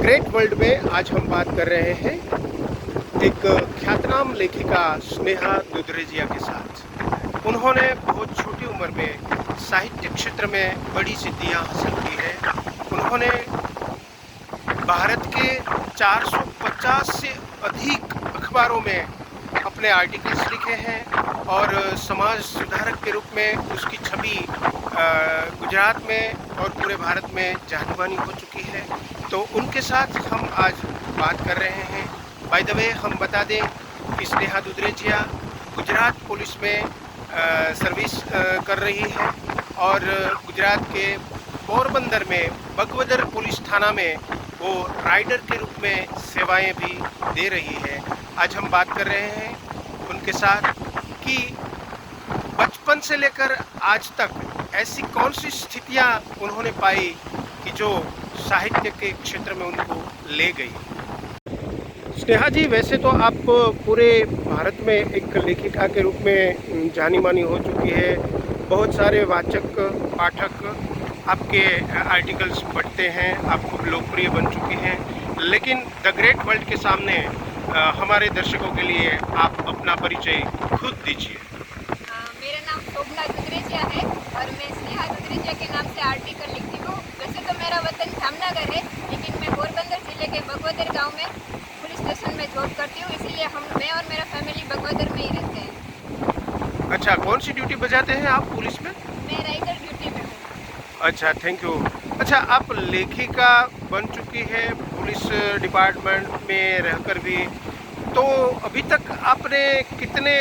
Great world में आज हम बात कर रहे हैं एक ख्यातनाम लेखिका स्नेहा दुधरेजिया के साथ। उन्होंने बहुत छोटी उम्र में साहित्य क्षेत्र में बड़ी सिद्धियां हासिल की है। उन्होंने भारत के 450 से अधिक अखबारों में अपने आर्टिकल्स लिखे हैं और समाज सुधारक के रूप में उसकी छवि गुजरात में और पूरे भारत में जानी-मानी हो चुकी है। तो उनके साथ हम आज बात कर रहे हैं। बाय द वे हम बता दें कि स्नेहा दुधरेजिया गुजरात पुलिस में सर्विस कर रही है और गुजरात के पोरबंदर में बगवदर पुलिस थाना में वो राइडर के रूप में सेवाएं भी दे रही है। आज हम बात कर रहे हैं उनके साथ कि बचपन से लेकर आज तक ऐसी कौन सी स्थितियां उन्होंने पाई कि जो साहित्य के क्षेत्र में उनको ले गई। स्नेहा जी, वैसे तो आप पूरे भारत में एक लेखिका के रूप में जानी मानी हो चुकी है। बहुत सारे वाचक पाठक आपके आर्टिकल्स पढ़ते हैं, आप खूब लोकप्रिय बन चुकी हैं। लेकिन द ग्रेट वर्ल्ड के सामने हमारे दर्शकों के लिए आप अपना परिचय खुद दीजिए। मेरा नाम शोभना दुधरेजिया है और मैं स्नेहा दुधरेजिया के नाम से आर्टिकल लिखती हूँ। वैसे तो मेरा वतन जामनगर है, लेकिन मैं पोरबंदर जिले के बगवदर गांव में पुलिस स्टेशन में जॉब करती हूँ, इसीलिए मैं और मेरा फैमिली बगवदर में ही रहते हैं। अच्छा, कौन सी ड्यूटी बजाते हैं आप पुलिस में? मैं राइडर ड्यूटी में हूँ। अच्छा, थैंक यू। अच्छा, आप लेखिका बन चुकी है पुलिस डिपार्टमेंट में रहकर भी, तो अभी तक आपने कितने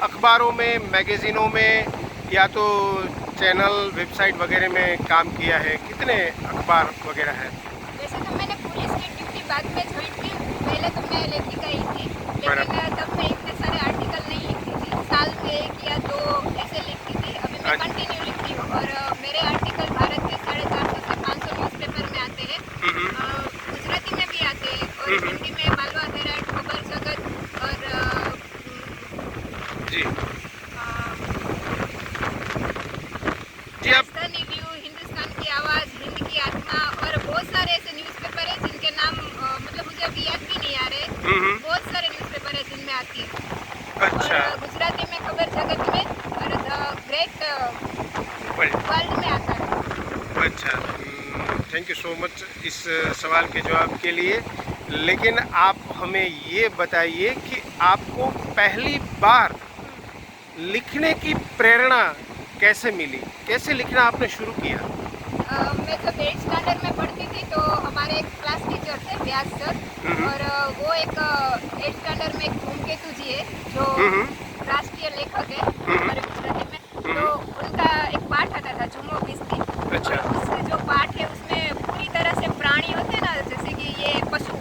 अखबारों में, मैगज़ीनों में या तो चैनल, वेबसाइट वगैरह में काम किया है? कितने अखबार वगैरह हैं? वैसे तो मैंने पुलिस की ड्यूटी बाद में ज्वाइन की, पहले तो मैं लेखिका ही थी, लेकिन तब मैं इतने सारे आर्टिकल नहीं लिखती थी। साल में 1 या 2 ऐसे लिखती थी। अभी मैं कंटिन्यू लिखती हूँ और मेरे आर्टिकल भारत के 450 से 500 न्यूज़पेपर में आते हैं। गुजराती में भी आते हैं और हिंदी में मालवा हेराल्ड, खबर जगत और जी जी, आप राजधानी व्यू, हिंदुस्तान की आवाज़, हिंद की आत्मा और बहुत सारे ऐसे न्यूज़पेपर हैं जिनके नाम मतलब मुझे अभी याद भी नहीं आ रहे। बहुत सारे न्यूज़पेपर हैं जिनमें आती है। अच्छा, और गुजराती में खबर जगत में और द ग्रेट वर्ल्ड में आता है। अच्छा, थैंक यू सो मच इस सवाल के जवाब के लिए। लेकिन आप हमें ये बताइए कि आपको पहली बार लिखने की प्रेरणा कैसे मिली? कैसे लिखना आपने शुरू किया? मैं जब 8th स्टैंडर्ड में पढ़ती थी तो हमारे एक क्लास टीचर थे, व्यास सर, और वो एक 8th स्टैंडर्ड में एक धूमकेतु जी है जो राष्ट्रीय लेखक है हमारे गुजराती में। तो उनका एक पाठ आता था झूमो बिस्ती। अच्छा, उससे जो पाठ है उसमें पूरी तरह से प्राणी होते हैं ना, जैसे कि ये पशु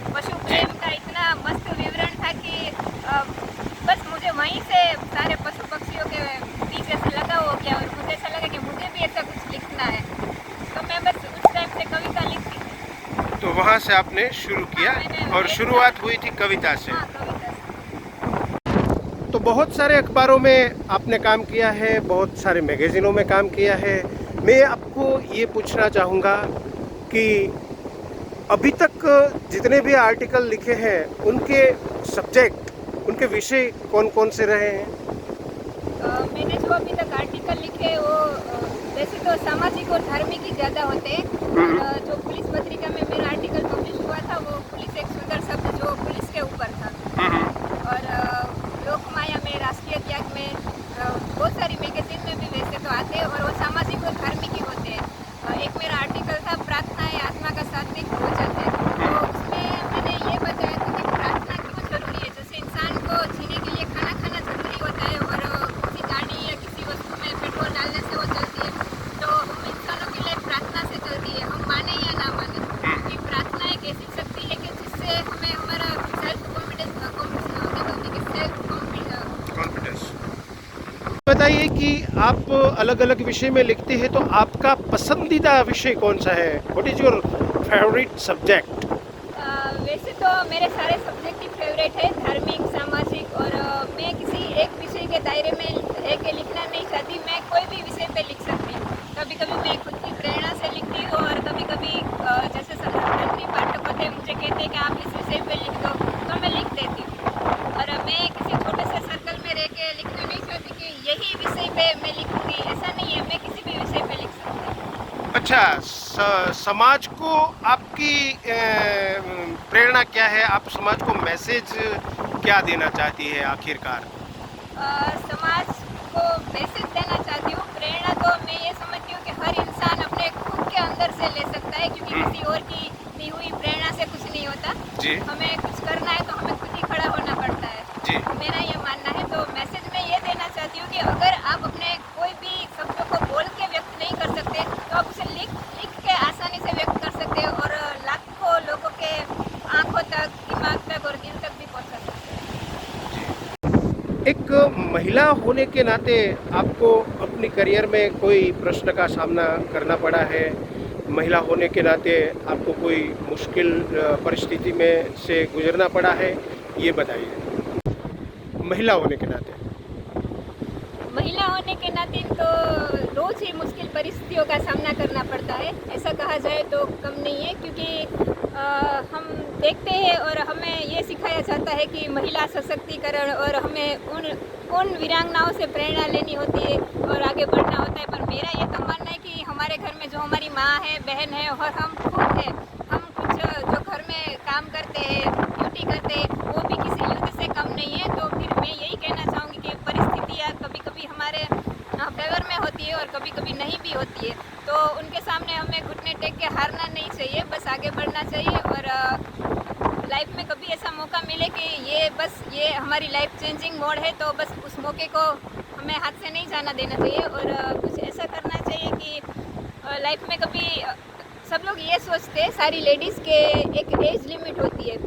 प्रेम का इतना मस्त विवरण था कि बस मुझे वहीं से सारे पशु पक्षियों के पीछे से लगा हो गया और मुझे ऐसा लगा कि मुझे भी ऐसा कुछ लिखना है। तो मैं बस उस टाइम से कविता लिखती थी। तो वहाँ से आपने शुरू किया और शुरुआत हुई थी कविता से। हाँ, कविता से। तो बहुत सारे अखबारों में आपने काम किया है, बहुत सारे मैगज़ीनों में काम किया है। मैं आपको ये पूछना चाहूँगा कि अभी तक जितने भी आर्टिकल लिखे हैं उनके सब्जेक्ट, उनके विषय कौन कौन से रहे हैं? मैंने जो अभी तक आर्टिकल लिखे वो वैसे तो सामाजिक और धार्मिक ही ज़्यादा होते हैं। और जो पुलिस पत्रिका में मेरा आर्टिकल पब्लिश हुआ था वो पुलिस एक सुंदर शब्द जो पुलिस के ऊपर था। और लोकमाया में, राष्ट्रीय त्याग में, बहुत सारी मैगजीन में भी वैसे तो आते हैं और वो सामाजिक और धार्मिक ही होते हैं। एक मेरा आर्टिकल था प्रार्थना है आत्मा का सात्विक भोजन है। तो उसमें मैंने ये बताया था कि प्रार्थना क्यों जरूरी है। जैसे इंसान को जीने के लिए खाना खाना जरूरी होता है और किसी गाड़ी या किसी वस्तु में पेट्रोल डालने से वो चलती है, तो हम इंसानों के लिए प्रार्थना से चलती है, हम माने या ना माने। कि प्रार्थना एक ऐसी शक्ति है कि जिससे हमें हमारा सेल्फ कॉन्फिडेंस बताइए कि आप अलग अलग विषय में लिखते हैं, तो आपका पसंदीदा विषय कौन सा है? What is your favourite subject? वैसे तो मेरे सारे सब्जेक्ट ही फेवरेट है, धार्मिक, सामाजिक, और मैं किसी एक विषय के दायरे में रह के लिखना नहीं चाहती। मैं कोई भी विषय पे लिख सकती हूँ। कभी कभी मैं खुद की प्रेरणा से लिखती हूँ और कभी कभी जैसे पाठक होते हैं मुझे कहते हैं कि आप इस विषय पे लिख दो, तो मैं लिख देती हूँ। और मैं किसी छोटे से सर्कल में रह के लिखना नहीं चाहती कि यही विषय पे मैं लिखूँगी, ऐसा नहीं है, मैं किसी भी विषय पे लिख सकती हूँ। अच्छा, समाज को आपकी प्रेरणा क्या है? आप समाज को मैसेज क्या देना चाहती है आखिरकार? समाज को मैसेज देना चाहती हूँ। प्रेरणा तो मैं ये समझती हूँ कि हर इंसान अपने खुद के अंदर से ले सकता है, क्योंकि किसी और की दी हुई प्रेरणा से कुछ नहीं होता। जी हमें कुछ करना है तो हमें खुद ही खड़ा होना पड़ता है। जी। मेरा ये मानना है। तो मैसेज मैं ये देना चाहती हूँ कि अगर आप अपने कोई भी शब्दों को बोल के व्यक्त नहीं कर सकते, तो आप उसे लिख के आसानी से व्यक्त कर सकते हो और लाखों लोगों के आंखों तक, दिमाग तक और दिल तक भी पहुँचा सकते हैं। एक महिला होने के नाते आपको अपनी करियर में कोई प्रश्न का सामना करना पड़ा है? महिला होने के नाते आपको कोई मुश्किल परिस्थिति में से गुजरना पड़ा है? ये बताइए। महिला होने के नाते। महिला होने के नाते तो रोज ही मुश्किल परिस्थितियों का सामना करना पड़ता है, ऐसा कहा जाए तो कम नहीं है, क्योंकि हम देखते हैं और हमें ये सिखाया जाता है कि महिला सशक्तिकरण, और हमें उन वीरांगनाओं से प्रेरणा लेनी होती है और आगे बढ़ना होता है। पर मेरा ये तो मानना है कि हमारे घर में जो हमारी माँ है, बहन है और हम खुद हैं, हम कुछ जो घर में काम करते हैं, ड्यूटी करते हैं, वो भी किसी युद्ध से कम नहीं है। तो फिर मैं यही कहना चाहूँगी कि परिस्थितियाँ कभी कभी हमारे फेवर में होती है और कभी कभी नहीं भी होती है, तो उनके सामने हमें घुटने टेक के हारना नहीं चाहिए, बस आगे बढ़ना चाहिए। और लाइफ में कभी ऐसा मौका मिले कि ये हमारी लाइफ चेंजिंग मोड है, तो बस उस मौके को हमें हाथ से नहीं जाना देना चाहिए और कुछ ऐसा करना चाहिए कि लाइफ में कभी सब लोग ये सोचते हैं, सारी लेडीज़ के एक एज लिमिट होती है,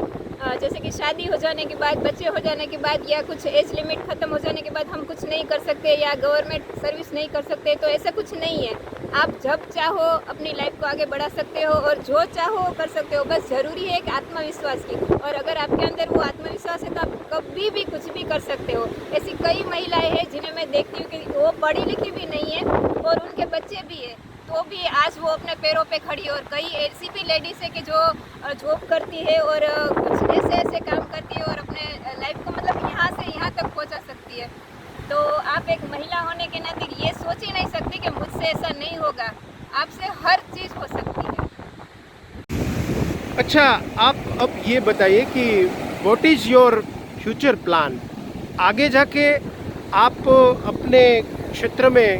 जैसे कि शादी हो जाने के बाद, बच्चे हो जाने के बाद, या कुछ एज लिमिट ख़त्म हो जाने के बाद हम कुछ नहीं कर सकते या गवर्नमेंट सर्विस नहीं कर सकते। तो ऐसा कुछ नहीं है, आप जब चाहो अपनी लाइफ को आगे बढ़ा सकते हो और जो चाहो कर सकते हो। बस ज़रूरी है एक आत्मविश्वास की, और अगर आपके अंदर वो आत्मविश्वास है तो आप कभी भी कुछ भी कर सकते हो। ऐसी कई महिलाएं हैं जिन्हें मैं देखती हूँ कि वो पढ़ी लिखी भी नहीं है और उनके बच्चे भी है, तो भी आज वो अपने पैरों पे खड़ी है। और कई ऐसी भी लेडीज़ है कि जो जॉब करती है और कुछ ऐसे काम करती है और अपने लाइफ को मतलब यहाँ से यहाँ तक पहुँचा सकती है। तो आप एक महिला होने के नाते ये सोच ही नहीं सकती कि मुझसे ऐसा नहीं होगा, आपसे हर चीज़ हो सकती है। अच्छा, आप अब ये बताइए कि what is your future plan? आगे जाके आप अपने क्षेत्र में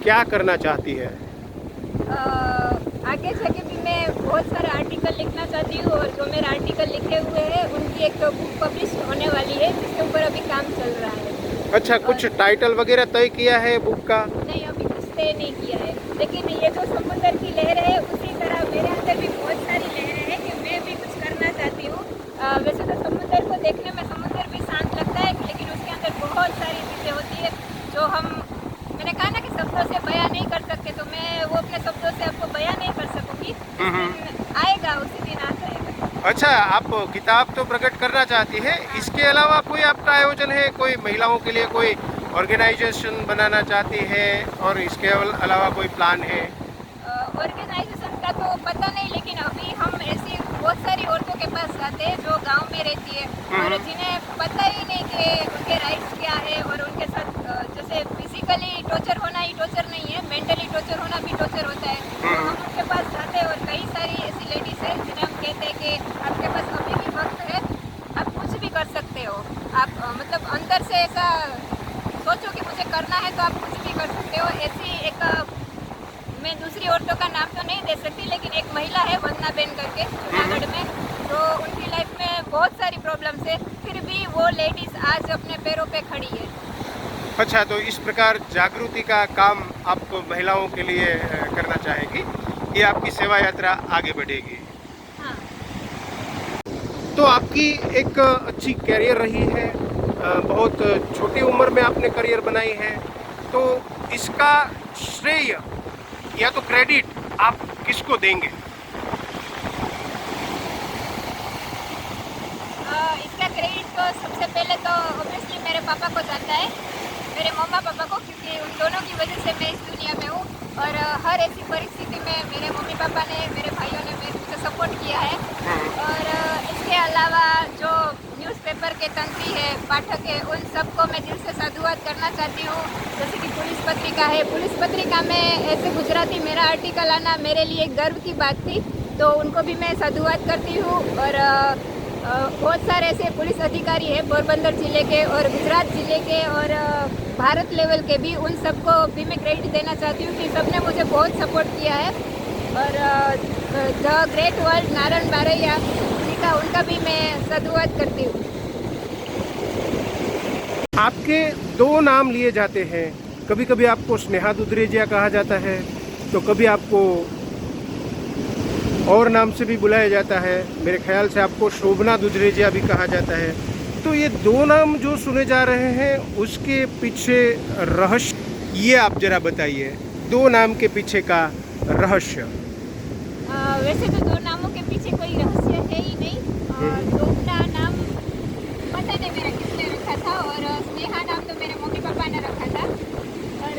क्या करना चाहती है? आगे जाके भी मैं बहुत सारे आर्टिकल लिखना चाहती हूँ, और जो मेरे आर्टिकल लिखे हुए हैं उनकी एक बुक पब्लिश होने वाली है, जिसके ऊपर अभी काम चल रहा है। अच्छा, कुछ टाइटल वगैरह तय किया है बुक का? नहीं, अभी कुछ तय नहीं किया है, लेकिन ये जो समुद्र की लहर है उसी तरह मेरे अंदर भी बहुत सारी लहरें हैं कि मैं भी कुछ करना चाहती हूँ। वैसे तो समुद्र को देखने में समुद्र भी शांत लगता है, लेकिन उसके अंदर बहुत सारी चीज़ें होती है जो मैंने कहा ना कि शब्दों से बयां नहीं कर सकते, तो मैं वो अपने शब्दों से आपको बयां नहीं कर सकूंगी। आएगा, उसी दिन आ जाएगा। अच्छा, आप किताब तो प्रकट करना चाहती है, इसके अलावा कोई आपका आयोजन है? कोई महिलाओं के लिए कोई ऑर्गेनाइजेशन बनाना चाहती है और इसके अलावा कोई प्लान है? ऑर्गेनाइजेशन का तो पता नहीं, लेकिन अभी हम ऐसी बहुत सारी औरतों के पास जाते हैं जो गांव में रहती है और जिन्हें पता ही नहीं कि उनके राइट्स क्या है, और उनके साथ जैसे फिजिकली टॉर्चर होना ही टॉर्चर नहीं है, मेंटली टॉर्चर होना भी टॉर्चर होता है। तो हम उनके पास जाते हैं और कई सारी ऐसी लेडीज़ हैं जिन्हें हम कहते हैं कि आपके पास अभी भी वक्त है, आप कुछ भी कर सकते हो। आप मतलब अंदर से ऐसा सोचो कि मुझे करना है तो आप कुछ भी कर सकते हो। ऐसी एक मैं दूसरी औरतों का नाम तो नहीं दे सकती, लेकिन एक महिला है वंदना बेन करके जूनागढ़ में, तो उनकी लाइफ में बहुत सारी प्रॉब्लम्स है, फिर भी वो लेडीज़ आज अपने पैरों पे खड़ी है। अच्छा, तो इस प्रकार जागृति का काम आप महिलाओं के लिए करना चाहेगी, ये आपकी सेवा यात्रा आगे बढ़ेगी। हाँ। तो आपकी एक अच्छी कैरियर रही है, बहुत छोटी उम्र में आपने करियर बनाई है, तो इसका श्रेय या तो क्रेडिट आप किसको देंगे? इसका क्रेडिट तो सबसे पहले तो ऑब्वियसली मेरे पापा को जाता है, मेरे मम्मा पापा को, क्योंकि उन दोनों की वजह से मैं इस दुनिया में हूँ। और हर ऐसी परिस्थिति में मेरे मम्मी पापा ने, मेरे भाइयों ने मुझे सपोर्ट किया है। और पेपर के तंत्री है, पाठक है, उन सबको मैं दिल से साधुवाद करना चाहती हूँ। जैसे कि पुलिस पत्रिका है, पुलिस पत्रिका में ऐसे गुजराती मेरा आर्टिकल आना मेरे लिए गर्व की बात थी, तो उनको भी मैं साधुवाद करती हूँ। और बहुत सारे ऐसे पुलिस अधिकारी हैं पोरबंदर ज़िले के और गुजरात ज़िले के और भारत लेवल के भी, उन सबको भी मैं क्रेडिट देना चाहती हूँ कि सबने मुझे बहुत सपोर्ट किया है। और the great world Narayan Baraiya ji का, उनका भी मैं साधुवाद करती हूँ। आपके दो नाम लिए जाते हैं, कभी कभी आपको स्नेहा दुधरेजिया कहा जाता है, तो कभी आपको और नाम से भी बुलाया जाता है। मेरे ख्याल से आपको शोभना दुधरेजिया भी कहा जाता है। तो ये दो नाम जो सुने जा रहे हैं, उसके पीछे रहस्य ये आप जरा बताइए, दो नाम के पीछे का रहस्य। वैसे तो दो नामों के पीछे कोई रहस्य है ही नहीं। शोभना नाम पता नहीं मेरा किसने रखा था, और स्नेहा नाम तो मेरे मम्मी पापा ने रखा था। और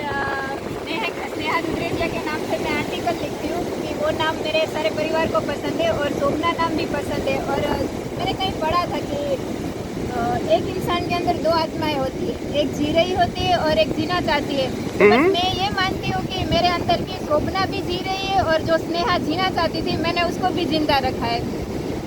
स्नेहा दुधरेजिया के नाम से मैं आर्टिकल लिखती हूँ क्योंकि वो नाम मेरे सारे परिवार को पसंद है, और शोभना नाम भी पसंद है। और मैंने कहीं पढ़ा था कि एक इंसान के अंदर दो आत्माएं होती है, एक जी रही होती है और एक जीना चाहती है। तो बस मैं ये मानती हूँ कि मेरे अंदर की शोभना भी जी रही है, और जो स्नेहा जीना चाहती थी मैंने उसको भी जिंदा रखा है।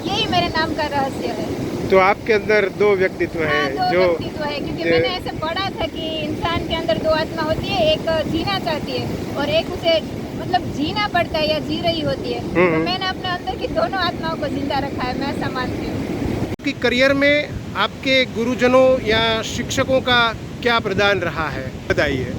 यही मेरे नाम का रहस्य है। तो आपके अंदर दो व्यक्तित्व है। हाँ, दो जो व्यक्तित्व है, क्योंकि मैंने ऐसे पढ़ा था कि इंसान के अंदर दो आत्मा होती है, एक जीना चाहती है और एक उसे मतलब जीना पड़ता है या जी रही होती है। तो मैंने अपने अंदर की दोनों आत्माओं को जिंदा रखा है, मैं ऐसा मानती हूँ। आपकी करियर में आपके गुरुजनों या शिक्षकों का क्या प्रदान रहा है, बताइए।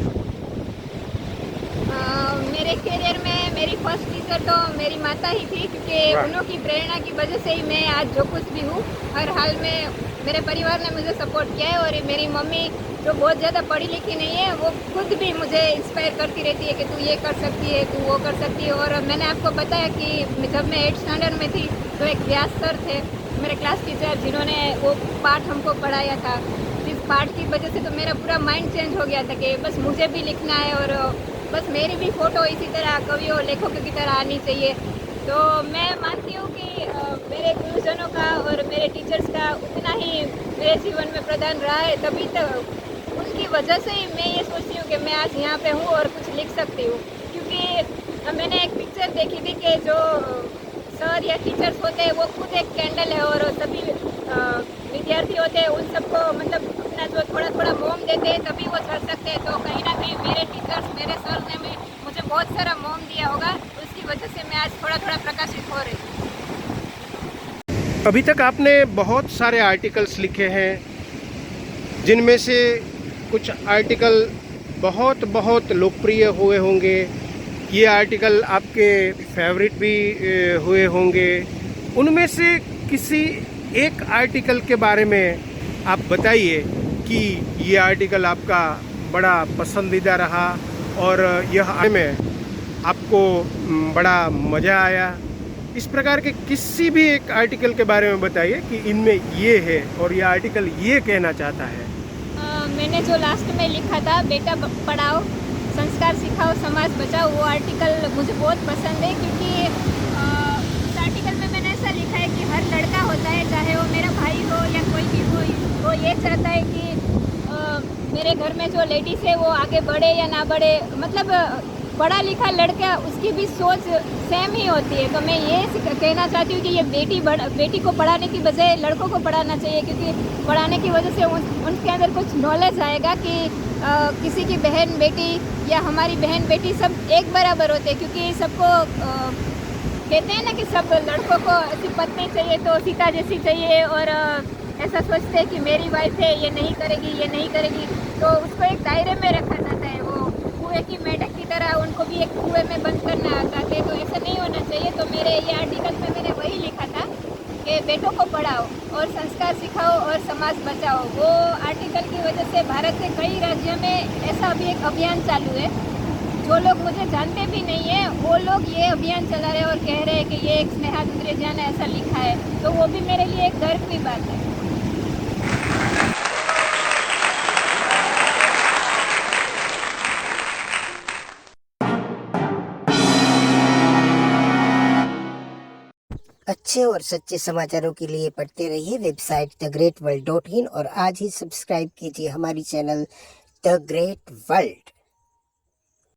मेरे करियर में मेरी फर्स्ट टीचर तो मेरी माता ही थी, क्योंकि उन्होंने प्रेरणा की वजह से ही मैं आज जो कुछ भी हूँ। हर हाल में मेरे परिवार ने मुझे सपोर्ट किया है, और मेरी मम्मी जो बहुत ज़्यादा पढ़ी लिखी नहीं है, वो खुद भी मुझे इंस्पायर करती रहती है कि तू ये कर सकती है, तू वो कर सकती है। और मैंने आपको बताया कि जब मैं 8th स्टैंडर्ड में थी तो एक व्यास सर थे मेरे क्लास टीचर, जिन्होंने वो पाठ हमको पढ़ाया था। इस पाठ की वजह से तो मेरा पूरा माइंड चेंज हो गया था कि बस मुझे भी लिखना है, और बस मेरी भी फ़ोटो इसी तरह कवियों लेखकों की तरह आनी चाहिए। तो मैं मानती हूँ कि मेरे गुरुजनों का और मेरे टीचर्स का उतना ही मेरे जीवन में प्रदान रहा है, तभी तक उनकी वजह से ही मैं ये सोचती हूँ कि मैं आज यहाँ पे हूँ और कुछ लिख सकती हूँ। क्योंकि मैंने एक पिक्चर देखी थी कि जो सर या टीचर्स होते हैं वो खुद एक कैंडल है, और सभी विद्यार्थी होते हैं उन सबको मतलब अपना जो थोड़ा थोड़ा मोम देते हैं तभी वो चल सकते हैं। तो कहीं ना कहीं मेरे टीचर्स, मेरे सर ने भी मुझे बहुत सारा मोम दिया होगा, उसकी वजह से मैं आज थोड़ा थोड़ा प्रकाशित हो रही हूँ। अभी तक आपने बहुत सारे आर्टिकल्स लिखे हैं, जिनमें से कुछ आर्टिकल बहुत बहुत लोकप्रिय हुए होंगे। ये आर्टिकल आपके फेवरेट भी हुए होंगे। उनमें से किसी एक आर्टिकल के बारे में आप बताइए कि ये आर्टिकल आपका बड़ा पसंदीदा रहा और यह में आपको बड़ा मज़ा आया। इस प्रकार के किसी भी एक आर्टिकल के बारे में बताइए कि इनमें ये है और ये आर्टिकल ये कहना चाहता है। मैंने जो लास्ट में लिखा था, बेटा पढ़ाओ संस्कार सिखाओ समाज बचाओ, वो आर्टिकल मुझे बहुत पसंद है। क्योंकि उस आर्टिकल में मैंने ऐसा लिखा है कि हर लड़का होता है, चाहे वो मेरा भाई हो या कोई भी हो, वो ये चाहता है कि मेरे घर में जो लेडीज़ है वो आगे बढ़े या ना बढ़े, मतलब पढ़ा लिखा लड़का उसकी भी सोच सेम ही होती है। तो मैं ये कहना चाहती हूँ कि ये बेटी को पढ़ाने की बजाय लड़कों को पढ़ाना चाहिए, क्योंकि पढ़ाने की वजह से उनके अंदर कुछ नॉलेज आएगा कि किसी की बहन बेटी या हमारी बहन बेटी सब एक बराबर होते हैं। क्योंकि सबको कहते हैं ना कि सब लड़कों को ऐसी पत्नी चाहिए तो सीता जैसी चाहिए, और ऐसा सोचते हैं कि मेरी वाइफ है ये नहीं करेगी ये नहीं करेगी, तो उसको एक दायरे में रखा जाता है। वो कुएं की मेढक की तरह उनको भी एक कुएं में बंद करना चाहते हैं, तो ऐसा नहीं होना चाहिए। तो मेरे ये आर्टिकल में मैंने वही लिखा था कि बेटों को पढ़ाओ और संस्कार सिखाओ और समाज बचाओ। वो आर्टिकल की वजह से भारत के कई राज्यों में ऐसा अभी एक अभियान चालू है। जो लोग मुझे जानते भी नहीं है वो लोग ये अभियान चला रहे हैं और कह रहे हैं कि ये एक स्नेहा दुधरेजिया ने ऐसा लिखा है, तो वो भी मेरे लिए एक गर्व की बात है। अच्छे और सच्चे समाचारों के लिए पढ़ते रहिए वेबसाइट thegreatworld.in और आज ही सब्सक्राइब कीजिए हमारी चैनल द ग्रेट वर्ल्ड।